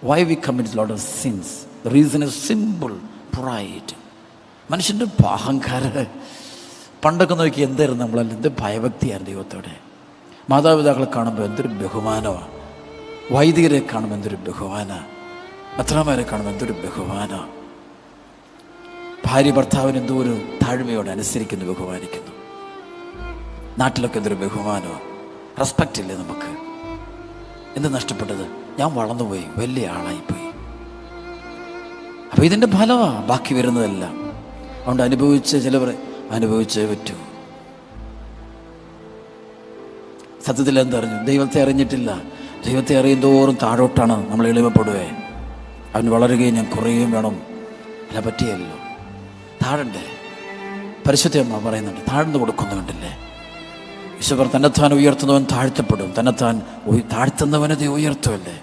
Why we commit a lot of sins? The reason is simple: pride. മനുഷ്യൻ്റെ അഹങ്കാരം. പണ്ടൊക്കെ നോക്കി എന്തായിരുന്നു നമ്മളെല്ലാം, എന്ത് ഭയഭക്തിയാണ് ദൈവത്തോടെ. മാതാപിതാക്കളെ കാണുമ്പോൾ എന്തൊരു ബഹുമാനമാണ്, വൈദികരെ കാണുമ്പോൾ എന്തൊരു ബഹുമാനമാണ്, മെത്രാന്മാരെ കാണുമ്പോൾ എന്തൊരു ബഹുമാനമാണ്. ഭാര്യ ഭർത്താവിന് എന്തോ ഒരു താഴ്മയോടെ അനുസരിക്കുന്നു, ബഹുമാനിക്കുന്നു. നാട്ടിലൊക്കെ എന്തൊരു ബഹുമാനമാണ്. റെസ്പെക്റ്റ് ഇല്ലേ നമുക്ക്? എന്ത് നഷ്ടപ്പെട്ടത്? ഞാൻ വളർന്നുപോയി, വലിയ ആളായിപ്പോയി. അപ്പോൾ ഇതിൻ്റെ ഫലമാണ് ബാക്കി വരുന്നതെല്ലാം. അതുകൊണ്ട് ചിലവർ അനുഭവിച്ചേ പറ്റൂ. സത്യത്തിൽ എന്തറിഞ്ഞു? ദൈവത്തെ അറിഞ്ഞിട്ടില്ല. ദൈവത്തെ അറിയുന്തോറും താഴോട്ടാണ് നമ്മൾ എളിമപ്പെടുവേ. അവൻ വളരുകയും ഞാൻ കുറയുകയും വേണം. അല്ല, പറ്റിയല്ലോ. താഴണ്ടേ? പരിശുദ്ധ അമ്മ പറയുന്നുണ്ട്, താഴ്ന്നു കൊടുക്കുന്നു. കണ്ടില്ലേ? ഈശോർ തന്നെത്താൻ ഉയർത്തുന്നവൻ താഴ്ത്തപ്പെടും, തന്നെത്താൻ താഴ്ത്തുന്നവനെ ഉയർത്തുമല്ലേ.